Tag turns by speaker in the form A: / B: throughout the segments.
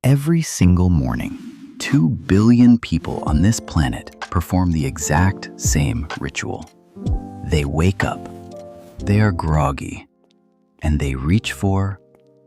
A: Every single morning, 2 billion people on this planet perform the exact same ritual. They wake up, they are groggy, and they reach for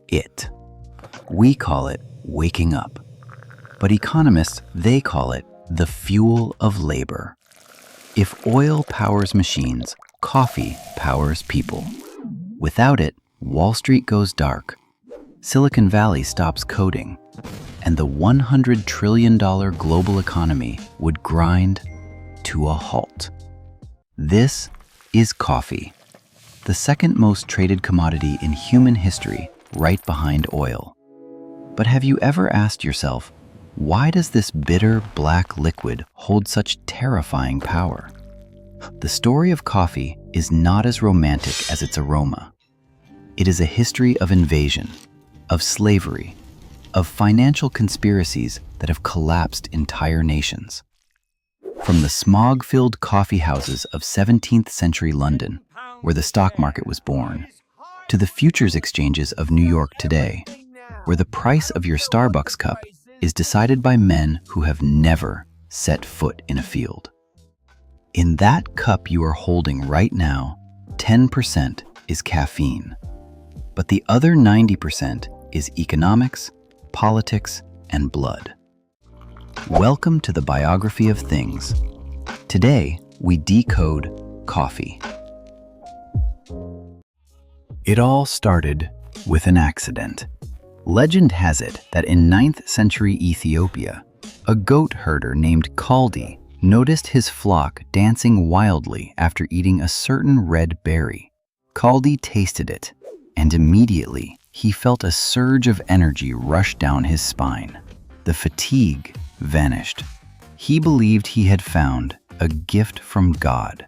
A: it. We call it waking up, but economists, they call it the fuel of labor. If oil powers machines, coffee powers people. Without it, Wall Street goes dark, Silicon Valley stops coding, and the $100 trillion global economy would grind to a halt. This is coffee, the second most traded commodity in human history, right behind oil. But have you ever asked yourself, why does this bitter black liquid hold such terrifying power? The story of coffee is not as romantic as its aroma. It is a history of invasion, of slavery, of financial conspiracies that have collapsed entire nations. From the smog-filled coffee houses of 17th century London, where the stock market was born, to the futures exchanges of New York today, where the price of your Starbucks cup is decided by men who have never set foot in a field. In that cup you are holding right now, 10% is caffeine. But the other 90% is economics, politics, and blood. Welcome to the Biography of Things. Today, we decode coffee. It all started with an accident. Legend has it that in 9th century Ethiopia, a goat herder named Kaldi noticed his flock dancing wildly after eating a certain red berry. Kaldi tasted it, and immediately he felt a surge of energy rush down his spine. The fatigue vanished. He believed he had found a gift from God.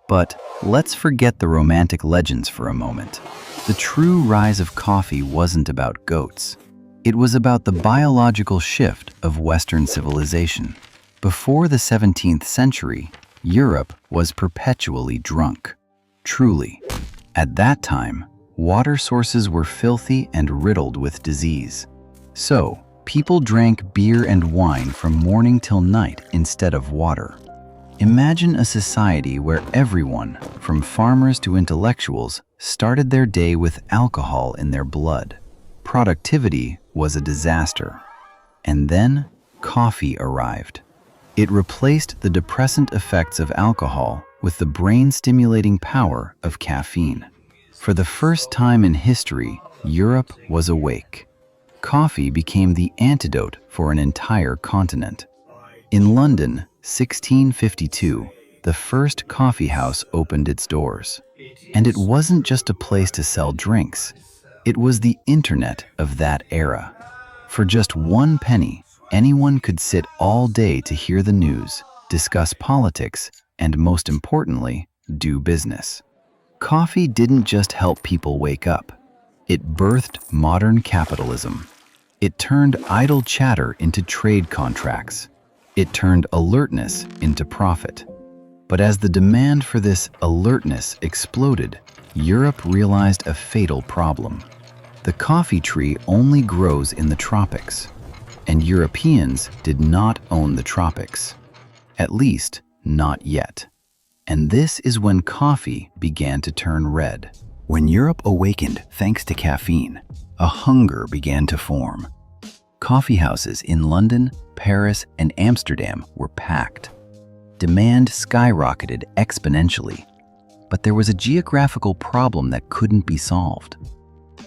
A: But let's forget the romantic legends for a moment. The true rise of coffee wasn't about goats. It was about the biological shift of Western civilization. Before the 17th century, Europe was perpetually drunk. Truly, at that time, water sources were filthy and riddled with disease. So, people drank beer and wine from morning till night instead of water. Imagine a society where everyone, from farmers to intellectuals, started their day with alcohol in their blood. Productivity was a disaster. And then, coffee arrived. It replaced the depressant effects of alcohol with the brain-stimulating power of caffeine. For the first time in history, Europe was awake. Coffee became the antidote for an entire continent. In London, 1652, the first coffee house opened its doors. And it wasn't just a place to sell drinks. It was the internet of that era. For just 1 penny, anyone could sit all day to hear the news, discuss politics, and most importantly, do business. Coffee didn't just help people wake up. It birthed modern capitalism. It turned idle chatter into trade contracts. It turned alertness into profit. But as the demand for this alertness exploded, Europe realized a fatal problem. The coffee tree only grows in the tropics, and Europeans did not own the tropics. At least, not yet. And this is when coffee began to turn red. When Europe awakened thanks to caffeine, a hunger began to form. Coffee houses in London, Paris, and Amsterdam were packed. Demand skyrocketed exponentially, but there was a geographical problem that couldn't be solved.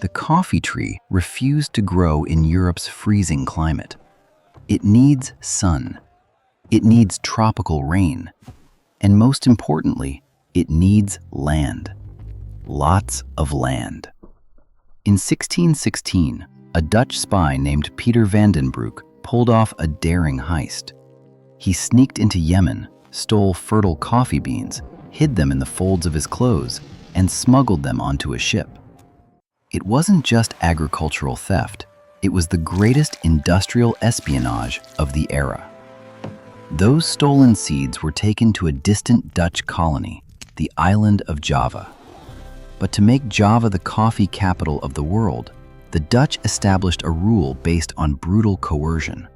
A: The coffee tree refused to grow in Europe's freezing climate. It needs sun. It needs tropical rain. And most importantly, it needs land. Lots of land. In 1616, a Dutch spy named Peter van den Broek pulled off a daring heist. He sneaked into Yemen, stole fertile coffee beans, hid them in the folds of his clothes, and smuggled them onto a ship. It wasn't just agricultural theft, it was the greatest industrial espionage of the era. Those stolen seeds were taken to a distant Dutch colony, the island of Java. But to make Java the coffee capital of the world, the Dutch established a rule based on brutal coercion.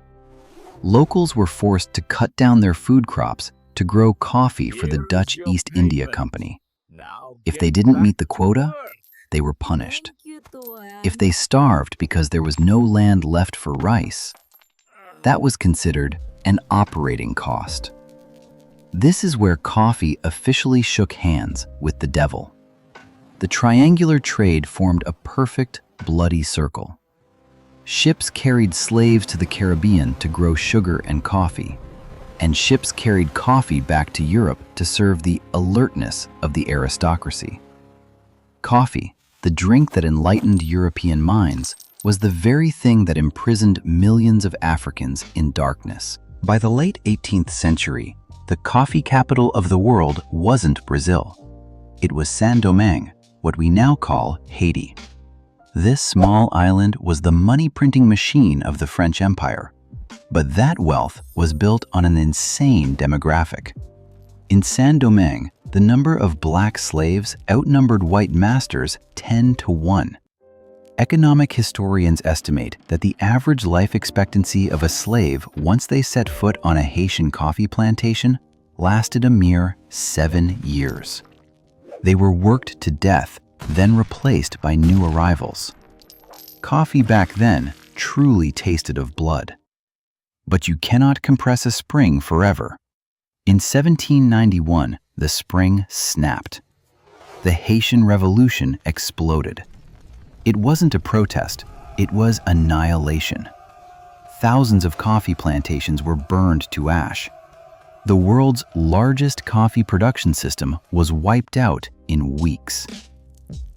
A: Locals were forced to cut down their food crops to grow coffee for the Dutch East India Company. If they didn't meet the quota, they were punished. If they starved because there was no land left for rice, that was considered an operating cost. This is where coffee officially shook hands with the devil. The triangular trade formed a perfect, bloody circle. Ships carried slaves to the Caribbean to grow sugar and coffee, and ships carried coffee back to Europe to serve the alertness of the aristocracy. Coffee, the drink that enlightened European minds, was the very thing that imprisoned millions of Africans in darkness. By the late 18th century, the coffee capital of the world wasn't Brazil. It was Saint-Domingue, what we now call Haiti. This small island was the money-printing machine of the French Empire, but that wealth was built on an insane demographic. In Saint-Domingue, the number of black slaves outnumbered white masters 10 to 1. Economic historians estimate that the average life expectancy of a slave once they set foot on a Haitian coffee plantation lasted a mere 7 years. They were worked to death, then replaced by new arrivals. Coffee back then truly tasted of blood. But you cannot compress a spring forever. In 1791, the spring snapped. The Haitian Revolution exploded. It wasn't a protest, it was annihilation. Thousands of coffee plantations were burned to ash. The world's largest coffee production system was wiped out in weeks.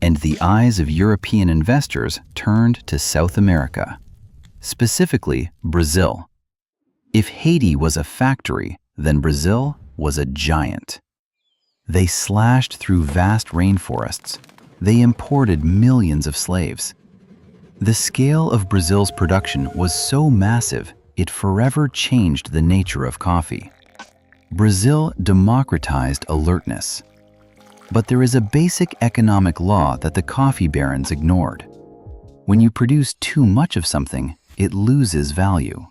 A: And the eyes of European investors turned to South America, specifically Brazil. If Haiti was a factory, then Brazil was a giant. They slashed through vast rainforests. They imported millions of slaves. The scale of Brazil's production was so massive, it forever changed the nature of coffee. Brazil democratized alertness. But there is a basic economic law that the coffee barons ignored. When you produce too much of something, it loses value.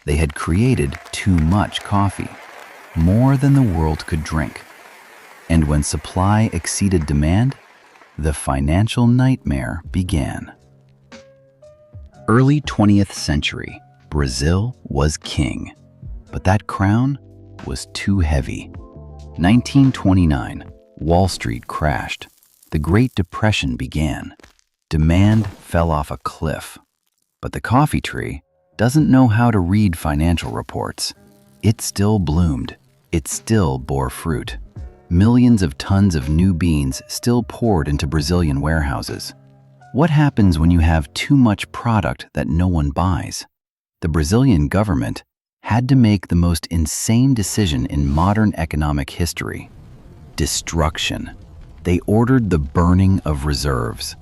A: They had created too much coffee, more than the world could drink. And when supply exceeded demand, the financial nightmare began. Early 20th century, Brazil was king, but that crown was too heavy. 1929, Wall Street crashed. The Great Depression began. Demand fell off a cliff. But the coffee tree doesn't know how to read financial reports. It still bloomed. It still bore fruit. Millions of tons of new beans still poured into Brazilian warehouses. What happens when you have too much product that no one buys? The Brazilian government had to make the most insane decision in modern economic history: destruction. They ordered the burning of reserves.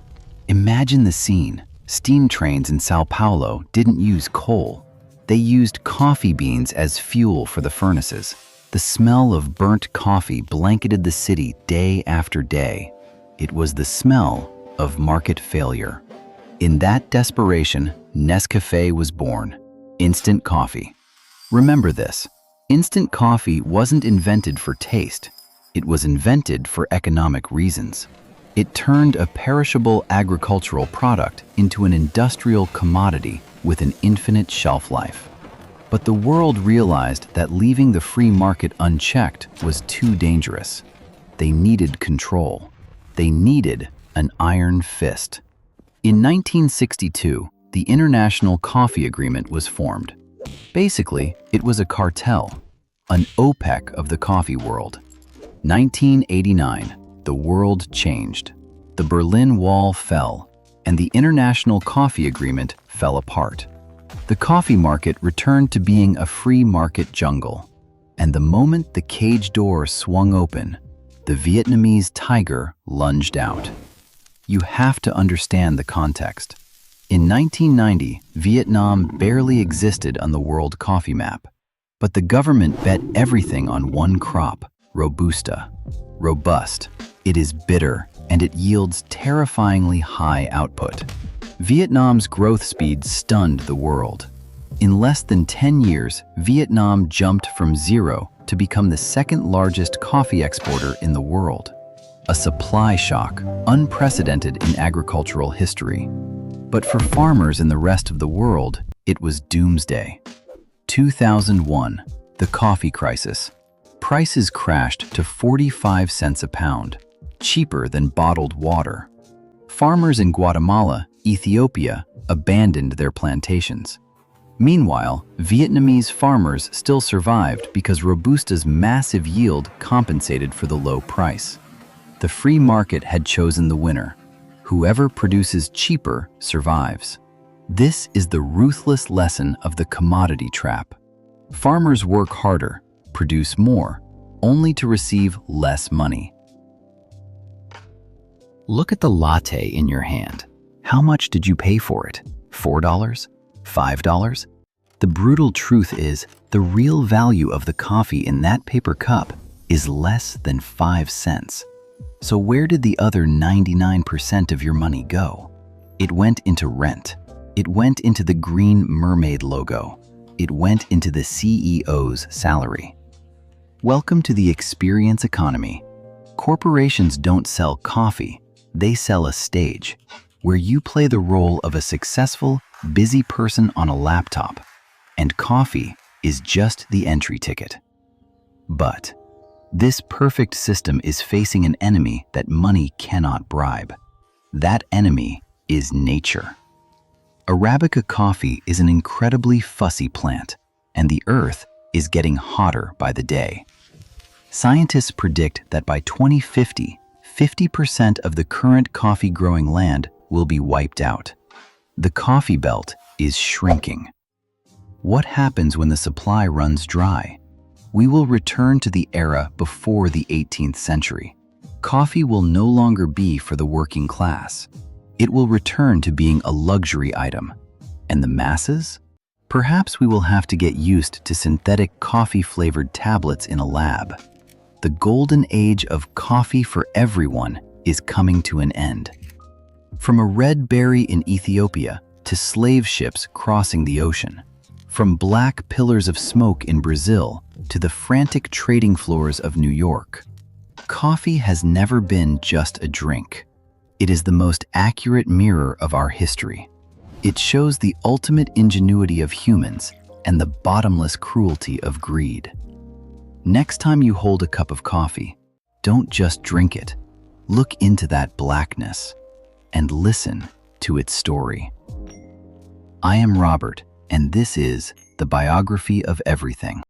A: Imagine the scene. Steam trains in Sao Paulo didn't use coal. They used coffee beans as fuel for the furnaces. The smell of burnt coffee blanketed the city day after day. It was the smell of market failure. In that desperation, Nescafé was born. Instant coffee. Remember this: instant coffee wasn't invented for taste. It was invented for economic reasons. It turned a perishable agricultural product into an industrial commodity with an infinite shelf life. But the world realized that leaving the free market unchecked was too dangerous. They needed control. They needed an iron fist. In 1962, the International Coffee Agreement was formed. Basically, it was a cartel, an OPEC of the coffee world. 1989, the world changed. The Berlin Wall fell, and the International Coffee Agreement fell apart. The coffee market returned to being a free market jungle. And the moment the cage door swung open, the Vietnamese tiger lunged out. You have to understand the context. In 1990, Vietnam barely existed on the world coffee map. But the government bet everything on one crop, Robusta. Robust. It is bitter, and it yields terrifyingly high output. Vietnam's growth speed stunned the world. In less than 10 years, Vietnam jumped from zero to become the second largest coffee exporter in the world. A supply shock unprecedented in agricultural history. But for farmers in the rest of the world, it was doomsday. 2001, the coffee crisis. Prices crashed to 45 cents a pound, cheaper than bottled water. Farmers in Guatemala, Ethiopia, abandoned their plantations. Meanwhile, Vietnamese farmers still survived because Robusta's massive yield compensated for the low price. The free market had chosen the winner. Whoever produces cheaper survives. This is the ruthless lesson of the commodity trap. Farmers work harder, produce more, only to receive less money. Look at the latte in your hand. How much did you pay for it? $4? $5? The brutal truth is, the real value of the coffee in that paper cup is less than 5 cents. So where did the other 99% of your money go? It went into rent. It went into the green mermaid logo. It went into the CEO's salary. Welcome to the experience economy. Corporations don't sell coffee, they sell a stage, where you play the role of a successful, busy person on a laptop, and coffee is just the entry ticket. But this perfect system is facing an enemy that money cannot bribe. That enemy is nature. Arabica coffee is an incredibly fussy plant, and the earth is getting hotter by the day. Scientists predict that by 2050, 50% of the current coffee-growing land will be wiped out. The coffee belt is shrinking. What happens when the supply runs dry? We will return to the era before the 18th century. Coffee will no longer be for the working class. It will return to being a luxury item. And the masses? Perhaps we will have to get used to synthetic coffee-flavored tablets in a lab. The golden age of coffee for everyone is coming to an end. From a red berry in Ethiopia to slave ships crossing the ocean, from black pillars of smoke in Brazil to the frantic trading floors of New York, coffee has never been just a drink. It is the most accurate mirror of our history. It shows the ultimate ingenuity of humans and the bottomless cruelty of greed. Next time you hold a cup of coffee, don't just drink it. Look into that blackness and listen to its story. I am Robert, and this is the Biography of Everything.